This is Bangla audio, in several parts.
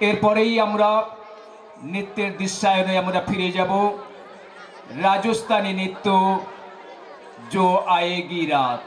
এরপরেই আমরা নৃত্যের দৃশ্যায়নে আমরা ফিরে যাব। রাজস্থানী নৃত্য জো আয়েগি রাত।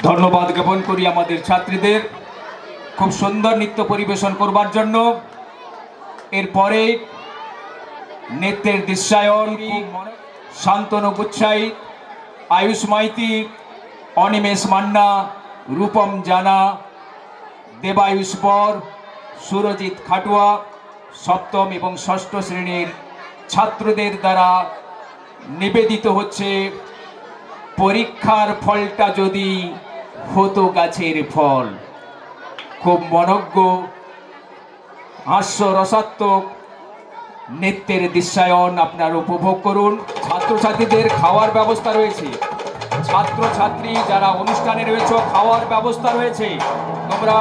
ধন্যবাদ জ্ঞাপন করি আমাদের ছাত্রীদের খুব সুন্দর নৃত্য পরিবেশন করবার জন্য। এরপরে নৃত্যের দৃশ্যায়ন শান্তনু গুচ্ছাই, আয়ুষ মাইতি, অনিমেষ মান্না, রূপম জানা, দেবায়ুষ বর, সুরজিৎ খাটুয়া সপ্তম এবং ষষ্ঠ শ্রেণীর ছাত্রদের দ্বারা নিবেদিত হচ্ছে পরীক্ষার ফলটা যদি হতো গাছের ফল। খুব মনজ্ঞ হাস্যরসাত্মক নৃত্যের দৃশ্যায়ন আপনারা উপভোগ করুন। ছাত্রছাত্রীদের খাওয়ার ব্যবস্থা রয়েছে, ছাত্রছাত্রী যারা অনুষ্ঠানে রয়েছে খাওয়ার ব্যবস্থা রয়েছে। তোমরা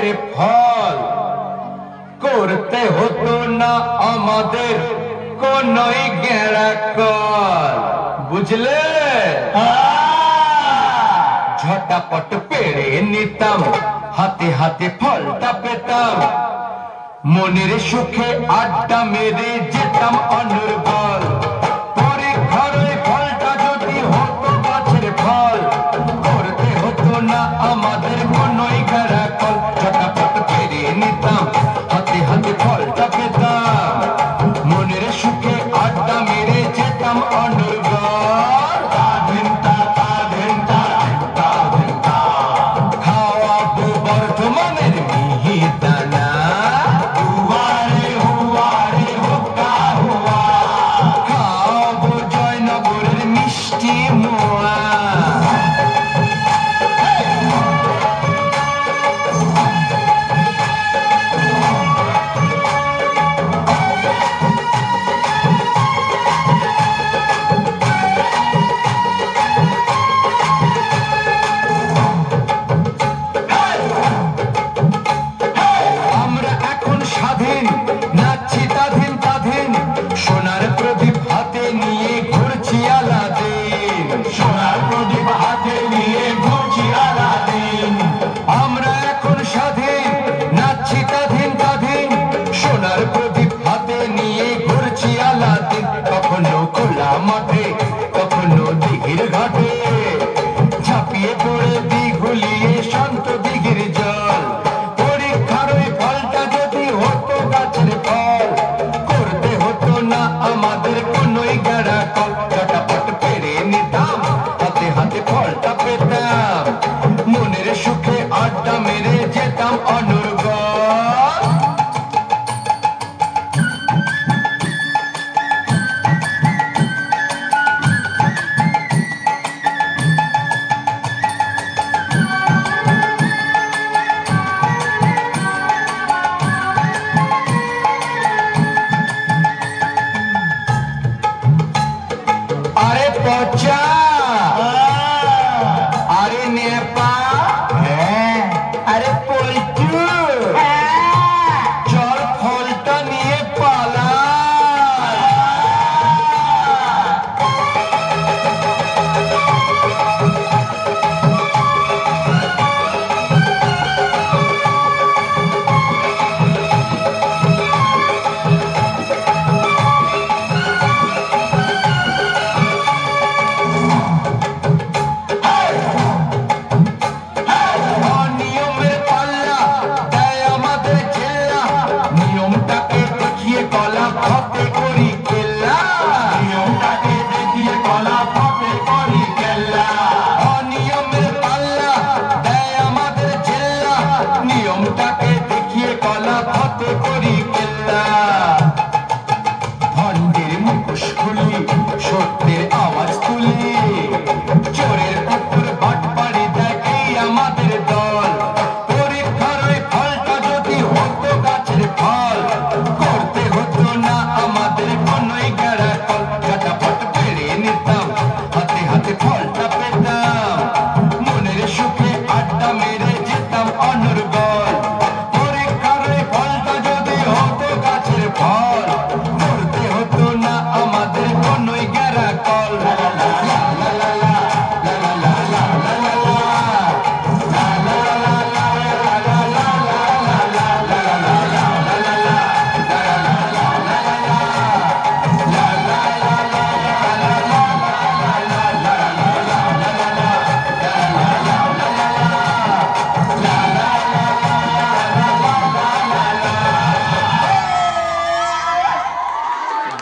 কষ্টের ফল করতে হতো না আমাদের কোনই গেরাকল, বুঝলে? ঝটাপট পেড়ে নিতাম, হাতে হাতে ফলটা পেতাম, মনের সুখে আড্ডা মেরে যেতাম অনর্গল। পরীক্ষার ওই ফলটা যদি হতো গাছের ফল, করতে হতো না আমাদের কোনই গেরাকল। ঝটাপট পেড়ে নিতাম, হাতে হাতে ফলটা পেতাম, মনের সুখে আড্ডা মেরে যেতাম অনর্গল। খাওয়াবো বর্ধমানের মিহিদানা, খাওয়াবো জয়নগরের মিষ্টি মোয়া। আমরা এখন স্বাধীন, নাচছি তাধীন তাধীন, সোনার প্রদীপ হাতে নিয়ে ঘুরছি আলাদিন, সোনার প্রদীপ হাতে নিয়ে ঘুরছি আলাদিন। আমরা এখন স্বাধীন, নাচছি তাধীন তাধীন, সোনার প্রদীপ হাতে নিয়ে ঘুরছি আলাদিন। কখনো খোলা মাঠে, কখনো দিঘির ঘাটে, ঝাঁপিয়ে পড়ে দিঘুলিয়ে শান্ত দিঘির জল। পরীক্ষার ওই ফলটা যদি হতো গাছের ফল, করতে হতো না আমাদের কোনই গেরাকল। ঝটাপট পেড়ে নিতাম, হাতে হাতে ফলটা পেতাম, মনের সুখে আড্ডা মেরে যেতাম অনর্গল। আরে পচা, আরে নেপা, আরে পল্টু, চল ফলটা নিয়ে পালা। অনিয়মের পাল্লা দেয় আমাদের জেল্লা, নিয়মটাকে দেখিয়ে গলা ফতে করি কেল্লা, নিয়মটাকে দেখিয়ে গলা ফতে করি কেল্লা। অনিয়মের পাল্লা দেয় আমাদের জেল্লা, নিয়মটাকে দেখিয়ে গলা ফতে করি কেল্লা। ভণ্ডের মুখোশ খুলি, সত্যের আওয়াজ তুলি, চোরের উপর বাট পাড়ি দেয় এই আমাদের দল। পরীক্ষার ওই ফলটা যদি হতো গাছের ফল, করতে হতো না আমাদের কোনই গেরাকল। ঝটাপট পেড়ে নিতাম, হাতে হাতে ফলটা পেতাম, মনের সুখে আড্ডা মেরে যেতাম অনর্গল। পরীক্ষার ওই ফলটা যদি হতো গাছের ফল, করতে হতো না আমাদের কোনই গেরাকল। লা লা লা লা লা লা লা, লা লা লা লা লা লা লা, লা লা লা লা লা লা লা, লা লা লা লা লা লা লা লা, লা লা লা লা লা লা লা, লা লা লা লা লা লা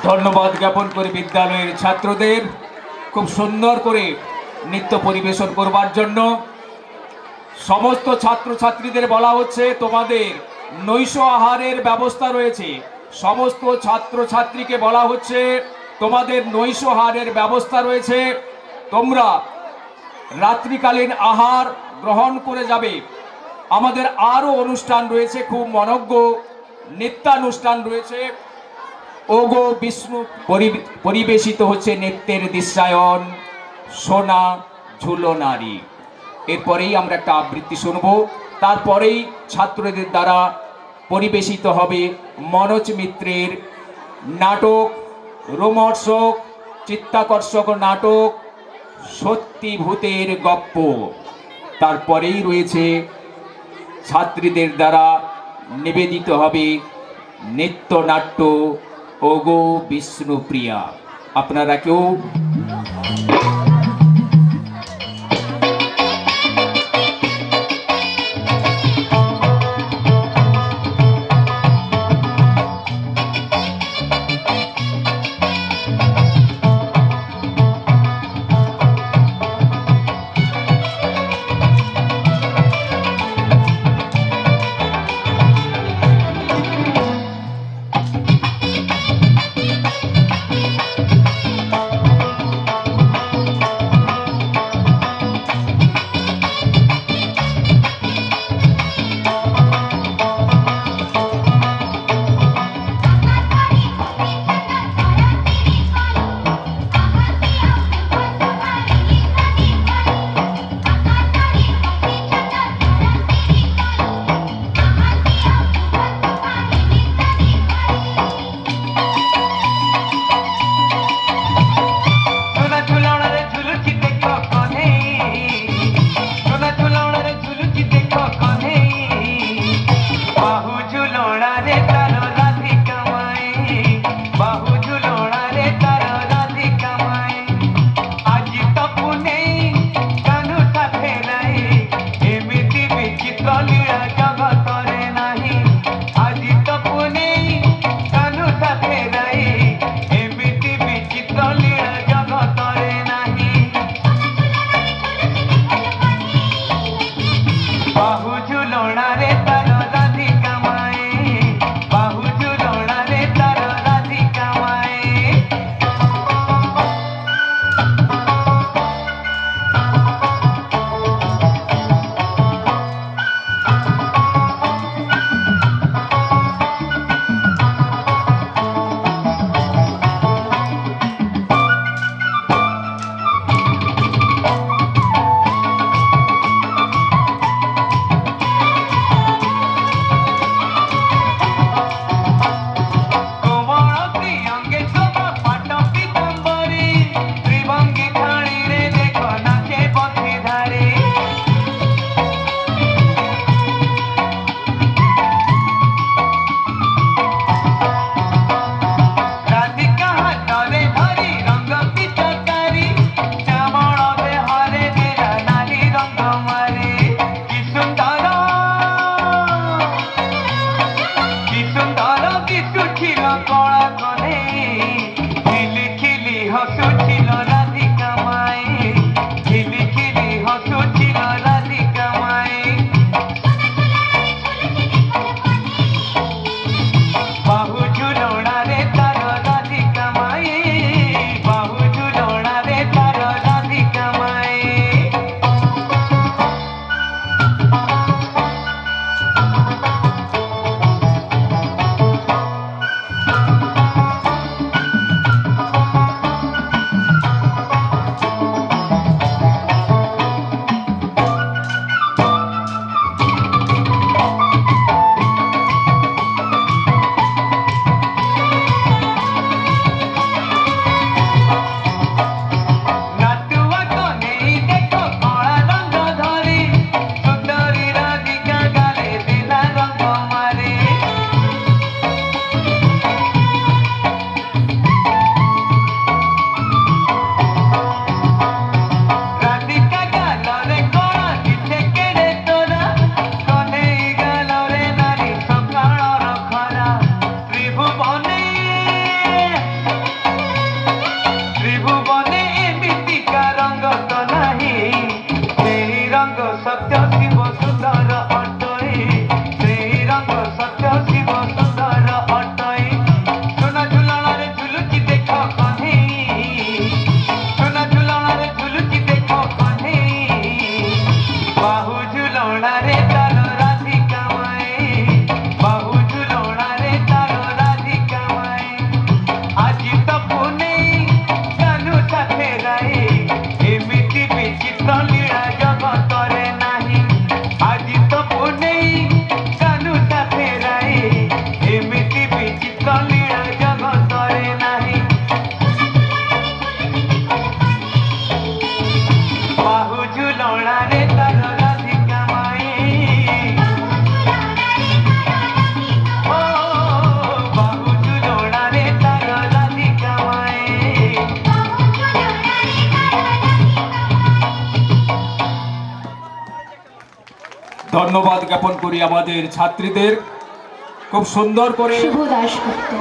ধন্যবাদ জ্ঞাপন করে বিদ্যালয়ের ছাত্রদের খুব সুন্দর করে নৃত্য পরিবেশন করবার জন্য। সমস্ত ছাত্রছাত্রীদের বলা হচ্ছে তোমাদের নৈশ আহারের ব্যবস্থা রয়েছে। সমস্ত ছাত্রছাত্রীকে বলা হচ্ছে তোমাদের নৈশ আহারের ব্যবস্থা রয়েছে, তোমরা রাত্রিকালীন আহার গ্রহণ করে যাবে। আমাদের আরও অনুষ্ঠান রয়েছে, খুব মনজ্ঞ নৃত্যানুষ্ঠান রয়েছে। ওগো বিষ্ণু পরিবেশিত হচ্ছে নৃত্যের দৃশ্যায়ন সোনা ঝুলো নারী। এরপরেই আমরা একটা আবৃত্তি শুনবো। তারপরেই ছাত্রদের দ্বারা পরিবেশিত হবে মনোজ মিত্রের নাটক, রোমহর্ষক চিত্তাকর্ষক নাটক সত্যি ভূতের গপ্প। তারপরেই রয়েছে ছাত্রীদের দ্বারা নিবেদিত হবে নৃত্যনাট্য ওগো বিষ্ণুপ্রিয়া। আপনারা কেউ ধন্যবাদ জ্ঞাপন করি আমাদের ছাত্রীদের খুব সুন্দর করে। শুভ দাশগুপ্ত।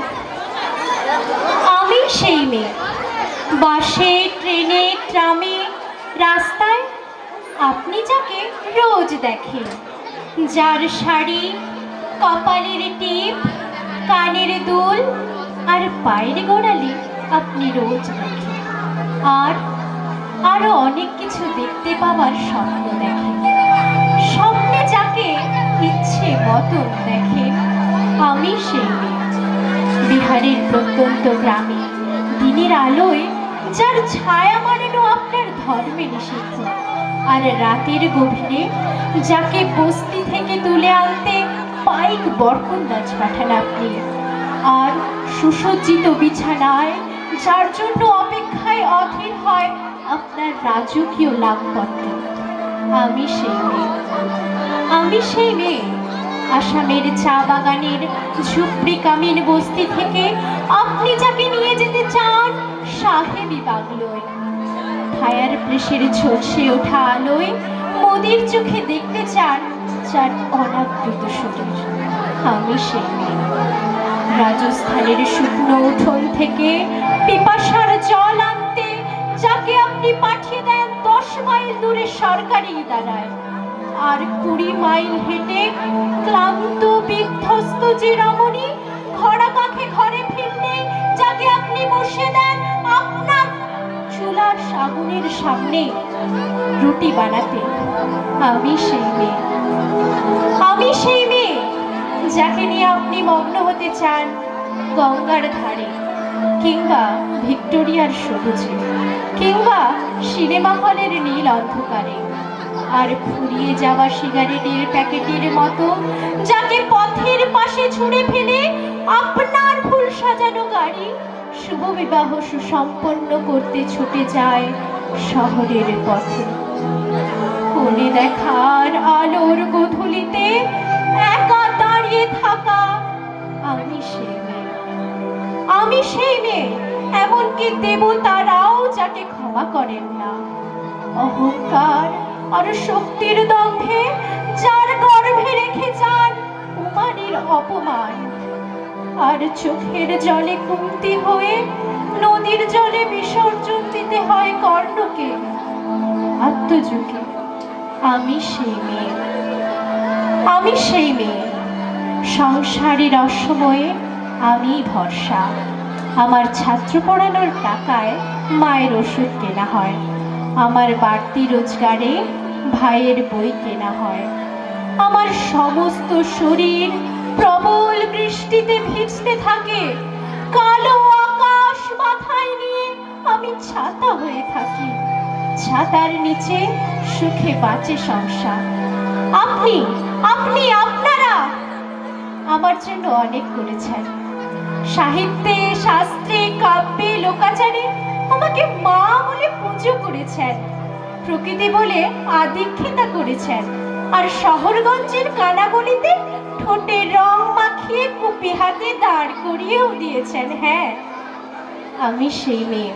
আমি সেই মেয়ে, বাসে, ট্রেনে, ট্রামে, রাস্তায় আপনি যাকে রোজ দেখেন, যার শাড়ি, কপালের টিপ, কানের দুল আর পায়ের গোড়ালি আপনি রোজ দেখেন, আর আরো অনেক কিছু দেখতে পাওয়ার স্বপ্ন দেখেন। স্বপ্নে যাকে ইচ্ছে মতন দেখেন, আমি সেই মেয়ে। বিহারের প্রত্যন্ত গ্রামে দিনের আলোয় যার ছায়া মানানো আপনার ধর্মে নিষিদ্ধ, আর রাতের গভীরে যাকে বস্তি থেকে তুলে আনতে পাইক বরকন্দাজ পাঠান আপনি, আর সুসজ্জিত বিছানায় যার জন্য অপেক্ষায় অধীর হয় আপনার রাজকীয় লাভপত্র, আমি সেই মেয়ে। আমি সেই মেয়ে। আসামের চা বাগানের ঝুপড়ি কামিন বস্তি থেকে আপনি যাকে নিয়ে যেতে চান সাহেবি বাংলোয়, ফায়ার প্লেসের ঝলসে ওঠা আলোয় মোদির চোখে দেখতে চান যার অনাবৃত শরীর, আমি সেই মেয়ে। রাজস্থানের শুকনো উঠোন থেকে পিপাসার জল আনতে যাকে আপনি পাঠিয়ে দেন 10 মাইল দূরে সরকারি ইদারায়, আর 20 মাইল হেঁটে ক্লান্ত বিধ্বস্ত যে রমণী খরা কাঁখে ঘরে ফিরলে যাকে আপনি বসে দেন আপনার চুলার আগুনের সামনে রুটি বানাতে, আমি সেই মেয়ে। আমি সেই মেয়ে যাকে নিয়ে আপনি মগ্ন হতে চান গঙ্গার ধারে, কিংবা ভিক্টোরিয়ার সবুজে, কিংবা সিনেমা হলের নীল অন্ধকারে, আর ফুরিয়ে যাওয়া সিগারেটের প্যাকেটের মতো যাকে পথের পাশে ছুঁড়ে ফেলে আপনার ফুল সাজানো গাড়ি শুভ বিবাহ সুসম্পন্ন করতে ছুটে যায় শহরের পথে। কোণে দেখার আলোর গোধূলিতে একা দাঁড়িয়ে থাকা, আমি সেই মেয়ে। আমি সেই মেয়ে, এমনকি দেবতারাও যাকে ক্ষমা করেন না। অহংকার আর শক্তির দম্ভে যার গর্ভে রেখে যান কুমারীর অপমান, আর চোখের জলে কুন্তি হয়ে নদীর জলে বিসর্জন দিতে হয় কর্ণকে আত্মযুগে, আমি সেই মেয়ে। আমি সেই মেয়ে। সংসারের অসময়ে আমি ভরসা। আমার ছাত্র পড়ানোর টাকায় মায়ের ওষুধ কেনা হয়, আমার বাড়তি রোজগারে ভাইয়ের বই কেনা হয়। আমার সমস্ত শরীর প্রবল বৃষ্টিতে ভিজতে থাকে, কালো আকাশ মাথায় নিয়ে আমি ছাতা হয়ে থাকি, ছাতার নিচে সুখে বাঁচে সংসার। আপনি আপনি আপনারা আমার জন্য অনেক করেছেন। সাহিত্যে, শাস্ত্রে, কাব্যে, লোকাচারে আমাকে মা বলে পুজো করেছেন, প্রকৃতি বলে আদিক্ষেতা করেছেন, আর শহরগঞ্জের কানাগলিতে ঠোঁটে রং মাখিয়ে কুপি হাতে দাঁড় করিয়েও দিয়েছেন। হ্যাঁ, আমি সেই মেয়ে।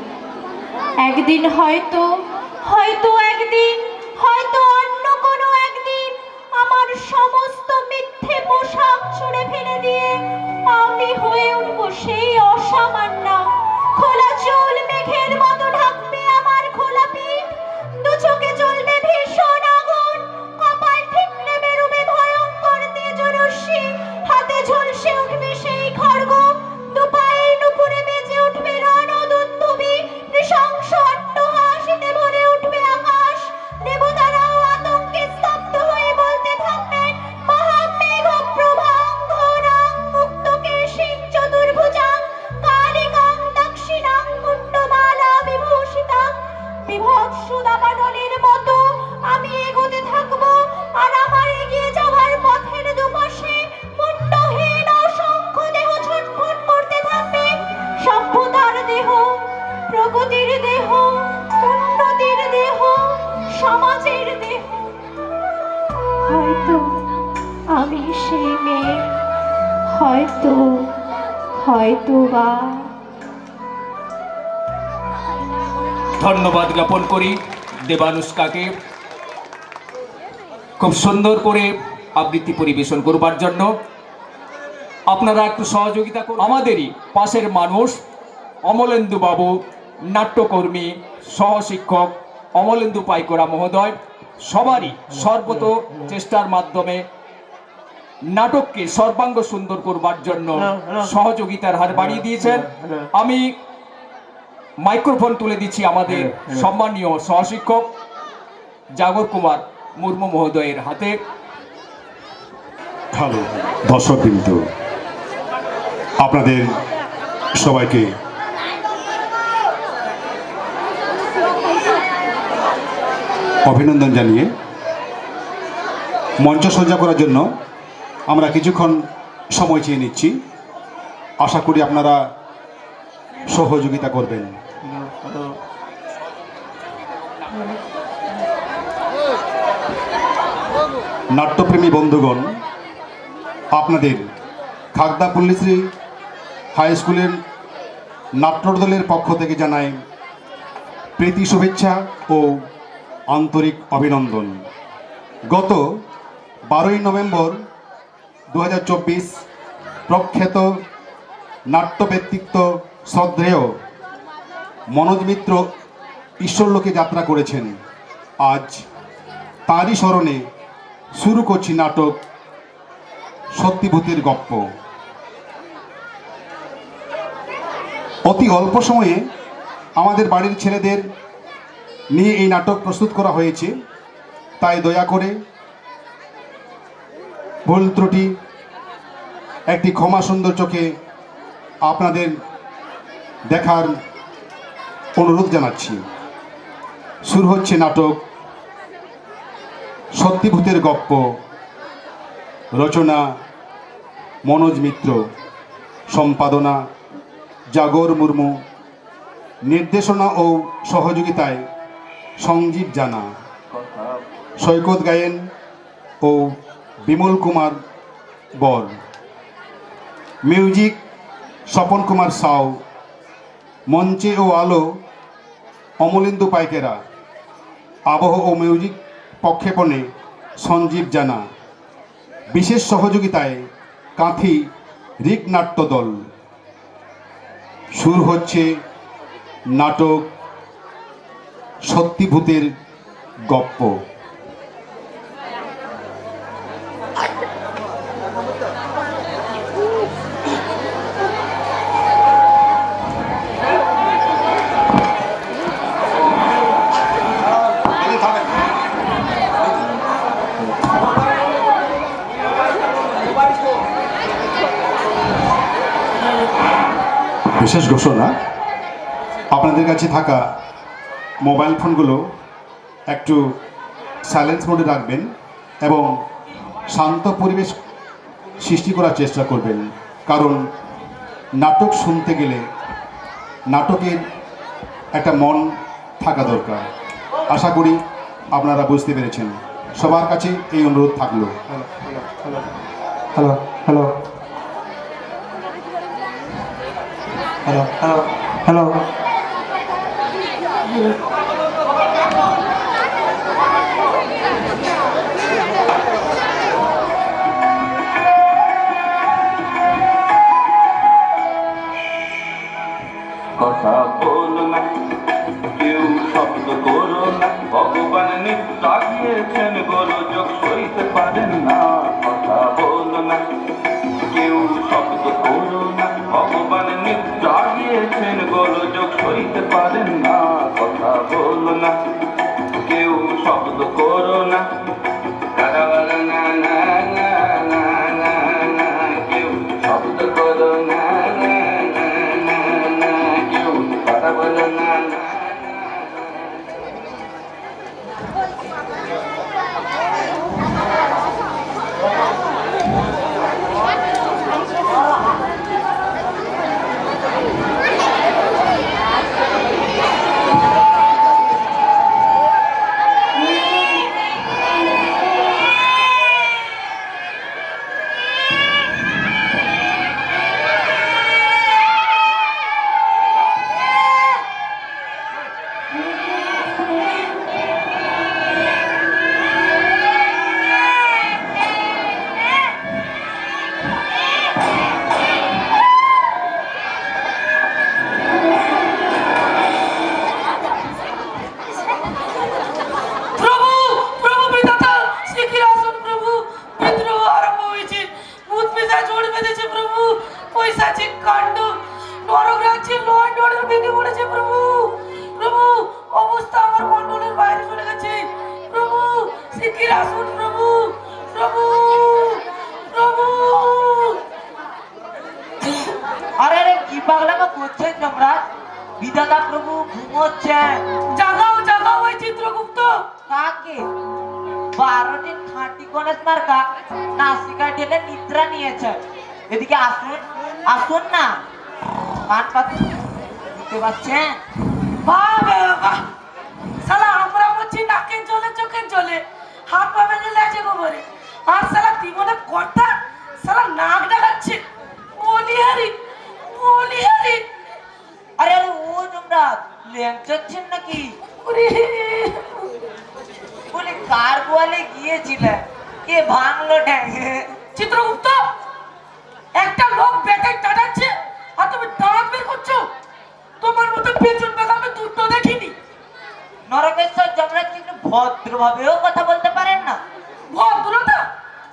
একদিন হয়তো একদিন হয়তো অন্য কোনো একদিন আমার সমস্ত মিথ্যে পোশাক ছুঁড়ে ফেলে দিয়ে আমি হয়ে উঠব সেই অসামান্য। খোলা চুল মেঘের মতো ঢাকবে আমার খোলা পিঠ, দু চোখে জ্বলবে ভীষণ আগুন, কপাল ঠিকরে বেরোবে ভয়ঙ্কর তেজরশ্মি, হাতে ঝলসে উঠবে সেই খড়গ, দু পায়ের নুপুরে বেজে উঠবে রণদুন্দুভি, নৃশংস অট্টহাসিতে ভরে উঠবে আকাশ। দেবতারাও আতঙ্কে স্তব্ধ হয়ে বলতে থাকবেন, মহামেঘ প্রভাঙ্গনাং মুক্তকেশীং চতুর্ভুজাং কালিকাং দক্ষিণাং কুণ্ডমালা বিভূষিতাং। বিভৎস দাবানলের মতো আমি এগোতে থাকবো, আর আমার এগিয়ে যাওয়ার পথের দুপাশে মুন্ডহীন অসংখ্য দেহ ছটফট করতে থাকবে। সভ্যতার দেহ, প্রগতির দেহ, উন্নতির দেহ, সমাজের দেহ। হয়তো আমি সেই মেয়ে, হয়তো বা। ধন্যবাদ জ্ঞাপন করি দেবানুষ্কাকে। খুব সুন্দর করে আবৃত্তি পরিবেশন করবার জন্য। আপনারা একটু সহযোগিতা করুন। আমাদেরই পাশের মানুষ অমলেন্দু বাবু, নাট্যকর্মী, সহশিক্ষক অমলেন্দু পাইকরা মহোদয় সবারই সর্বত চেষ্টার মাধ্যমে নাটককে সর্বাঙ্গ সুন্দর করবার জন্য সহযোগিতার হার বাড়িয়ে দিয়েছেন। আমি মাইক্রোফোন তুলে দিচ্ছি আমাদের সম্মানীয় সহশিক্ষক জাগর কুমার মুর্মু মহোদয়ের হাতে। হ্যালো দর্শকবৃন্দ, আপনাদের সবাইকে অভিনন্দন জানিয়ে মঞ্চ সজ্জা করার জন্য আমরা কিছুক্ষণ সময় চেয়ে নিচ্ছি। আশা করি আপনারা সহযোগিতা করবেন। নাট্যপ্রেমী বন্ধুগণ, আপনাদের খাগদা পল্লীশ্রী হাই স্কুলের নাট্যদলের পক্ষ থেকে জানাই প্রীতি শুভেচ্ছা ও আন্তরিক অভিনন্দন। গত 12ই নভেম্বর 2024 প্রখ্যাত নাট্য ব্যক্তিত্ব শ্রদ্ধেয় মনোজ মিত্র ঈশ্বরলোকে যাত্রা করেছেন। আজ তারই স্মরণে শুরু করছি নাটক সত্যিভূতের গপ্প। অতি অল্প সময়ে আমাদের বাড়ির ছেলেদের নিয়ে এই নাটক প্রস্তুত করা হয়েছে, তাই দয়া করে ভুল ত্রুটি একটি ক্ষমা সুন্দর চোখে আপনাদের দেখার অনুরোধ জানাচ্ছি। শুরু হচ্ছে নাটক সত্যিভূতের গপ্প। রচনা মনোজ মিত্র, সম্পাদনা জাগর মুর্মু, নির্দেশনা ও সহযোগিতায় সঞ্জীব জানা, সৈকত গায়েন ও বিমল কুমার বর, মিউজিক স্বপন কুমার সাউ, মঞ্চে ও আলো অমলেন্দু পাইকেরা, আবহ ও মিউজিক প্রক্ষেপণে সঞ্জীব জানা, বিশেষ সহযোগিতায় কাঁথি রিক নাট্য দল। শুরু হচ্ছে নাটক সত্যিভূতের গপ্প। বিশেষ ঘোষণা, আপনাদের কাছে থাকা মোবাইল ফোনগুলো একটু সাইলেন্স মোডে রাখবেন এবং শান্ত পরিবেশ সৃষ্টি করার চেষ্টা করবেন, কারণ নাটক শুনতে গেলে নাটকের একটা মন থাকা দরকার। আশা করি আপনারা বুঝতে পেরেছেন। সবার কাছে এই অনুরোধ থাকলো। Hello hello hello hello hello. কথা বলো না, কেউ শব্দ করো না, ভগবান নিত্যা গিয়েছেন গোলযোগ সইতে পারেন না। কথা বলো না, কেউ শব্দ করো না, ভগবান নিত্যা গিয়েছেন গোলযোগ সইতে পারেন না। কথা বলো না, কেউ শব্দ করো না, দাদা বলো না না না না না না, কেউ শব্দ করো না না না না না, কেউ কথা বলো না না। জোর বেঁধেছে প্রভু, পৈশাচিক কাণ্ড, নরক রাজ্যে ল অ্যান্ড অর্ডার ভেঙে পড়েছে প্রভু। প্রভু, অবস্থা আমার কন্ট্রোলের বাইরে চলে গেছে প্রভু, শিগগির আসুন প্রভু। প্রভু, প্রভু। আরে আরে কি পাগলামো করছেন যমরাজ? বিধাতা প্রভু ঘুমোচ্ছেন। জাগাও জাগাও ওই চিত্রগুপ্ত। কাকে? 12টি খাঁটি গণেশ মার্কা নাসিকা ঢেলে নিদ্রা নিয়েছে। এদিকে আসুন, আসুন না। কান পাতি বুঝতে পারছেন? বাহ বাহ, শালা আমরা বলছি নাকের জলে চোখের জলে, হাত পা ভেঙে লেজে গোবরে, আর শালা জীবনে কর্তা শালা নাক ডাকাচ্ছে। বলিহারি বলিহারি। আরে আরে ও যমরাজ ল্যাংচাচ্ছেন নাকি? ওরে, বলে কার গোয়ালে গিয়েছিলেন? কে ভাঙলো ঠ্যাং? চিত্রগুপ্ত, একটা লোক বেটায় টাটাচ্ছে আর তুমি দাঁত বের করছো। তোমার মতো পেছন বেলা আমি দুটো দেখিনি। নরকেশ্বর যমরাজ কিন্তু ভদ্রভাবেও কথা বলতে পারেন না। ভদ্রতা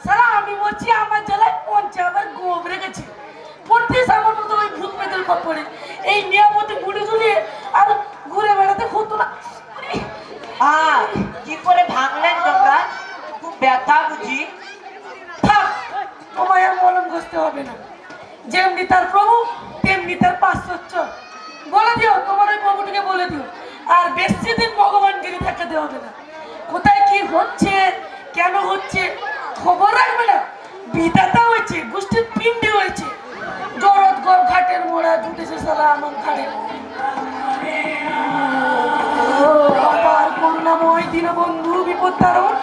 শালা, আমি বলছি আমার জেলায় 50 গোবরে গেছে, পড়তিস আমার মতো ওই ভূত পেতের কপড়ে এই নিয়ামতি বুড়ি ঝুলিয়ে আর ঘুরে বেড়াতে হতো না। কি করে ভাঙলেন যমরাজ? খুব ব্যথা বুঝি? থাক, তোমায় আর মলম ঘষতে হবে না। যেমনি তার প্রভু তেমনি তার পাশ্চাত্য। বলে দিও তোমার ওই প্রভুটিকে বলে দিও, আর বেশি দিন ভগবানগিরি দেখাতে হবে না। কোথায় কি হচ্ছে, কেন হচ্ছে খবর রাখবে না। বিধাতা হয়েছে, গোষ্ঠীর পিণ্ডি হয়েছে, জরৎগর ঘাটের মোড়া জুটেছে সালা আমার ঘাড়ে। আবার করুণাময় দীনবন্ধু বিপদ তারণ,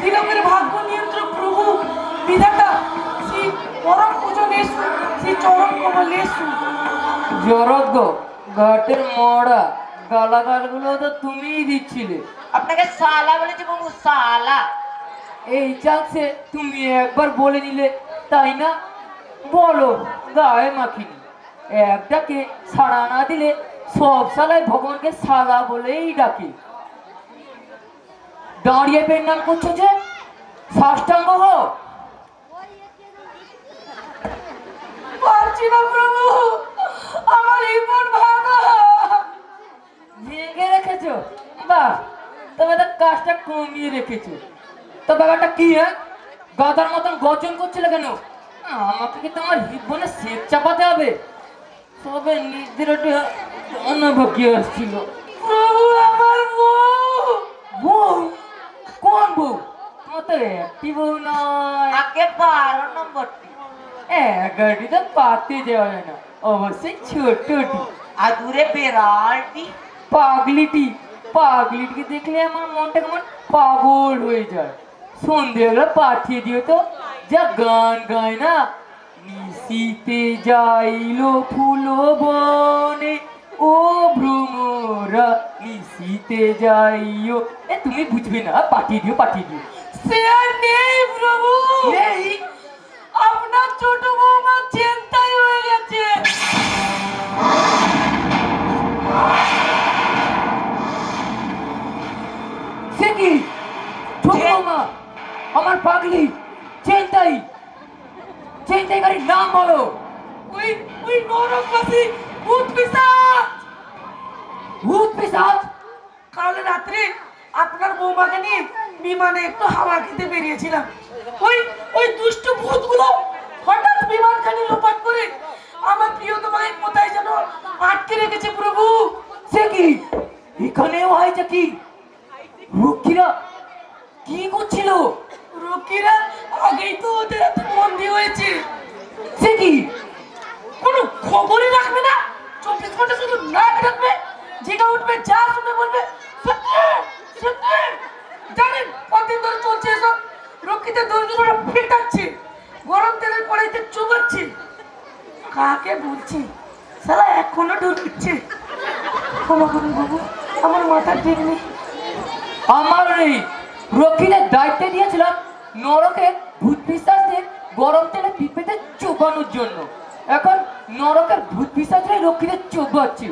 তিলকের ভাগ্য নিয়ন্ত্রক প্রভু বিধাতা শ্রী পরম পূজন এসু, শ্রী চরণ কমল এসু। জরজ্ঞ ঘাটের মরা গালাগালগুলো তো তুমিই দিচ্ছিলে। আপনাকে সালা বলেছি বাবু, সালা। এই চান্সে তুমি একবার বলে নিলে, তাই না? বলো, গায়ে মাখিনি। একটাকে ছাড়া না দিলে সব সালায় ভগবানকে সালা বলেই ডাকে। দাঁড়িয়ে পেন্নাম করছো যে, সাষ্টাঙ্গ হও। পারছি না প্রভু, আমার ইমন ভাঙা। ভেঙে রেখেছো? বাহ, তবে তো কাজটা কমিয়ে রেখেছো। তো ব্যাপারটা কি? হ্যাঁ, গাদার মতন গর্জন করছিলে কেন? আমাকে কি তোমার হিব্বনে সেট চাপাতে হবে? সবে নিজের বাকি আসছিল। প্রভু, আমার বউ। বউ? কোন বউ? তোমার তো একটি বউ নয়, আগে 12 নম্বরটি। 11টি তো পাতে যাওয়া যায় না, অবশ্যই ছোটটি। আর দূরে বেড়ালটি। পাগলিটি, পাগলিটিকে দেখলে আমার মনটা কেমন পাগল হয়ে যায়। সন্ধ্যেবেলা পাঠিয়ে দিও তো, যা গান গায় না, নিশিতে যাইলো ফুল বনে ও ভ্রমরা নিশিতে যাইও। তুমি বুঝবে না, পাঠিয়ে দিও, পাঠিয়ে দিও। সে আর নেই প্রভু, নেই? আপনার ছোট বৌমা চিন্তায় হয়ে গেছে। সে কি? ছোট বৌমা, আমার পাগলি চেন্তাই, চেন্তাই গাড়ির নাম বলো। ওই ওই নরকবাসী ভূত পিশাচ। ভূত পিশাচ? কাল রাত্রে আপনার বৌমাকে নিয়ে বিমানে একটু হাওয়া খেতে বেরিয়েছিলাম। ওই ওই দুষ্ট ভূতগুলো হঠাৎ বিমানখানি লোপাট করে আমার প্রিয়তমাকে কোথায় যেন আটকে রেখেছে প্রভু। সে কি? এখানেও হয়েছে কি? রক্ষীরা কি করছিল? রক্ষীরা আগেই তো ওদের হাতে বন্দী হয়েছে। সে কি? কোনো খবরই রাখবে না, 24 ঘন্টা শুধু নাক রাখবে, জেগে উঠবে, যা শুনে বলবে সত্যি সত্যি। জানেন কতদিন ধরে চলছে এসব? রক্ষীদের দরিদ্ররা ফেটাচ্ছে, গরম তেলের কড়াইতে চুবাচ্ছে। কাকে বলছি সালা এখনো ঢুকছে। ক্ষমা করুন বাবু, আমার মাথা ঠিক নেই। আমার নেই। রক্ষীদের দায়িত্ব দিয়েছিলাম নরকে ভূত পিশাচদের গরম তেলে পিঁপেতে চোবানোর জন্য। এখন নরকের ভূত পিশাচরাই রক্ষীদের চোবাচ্ছে।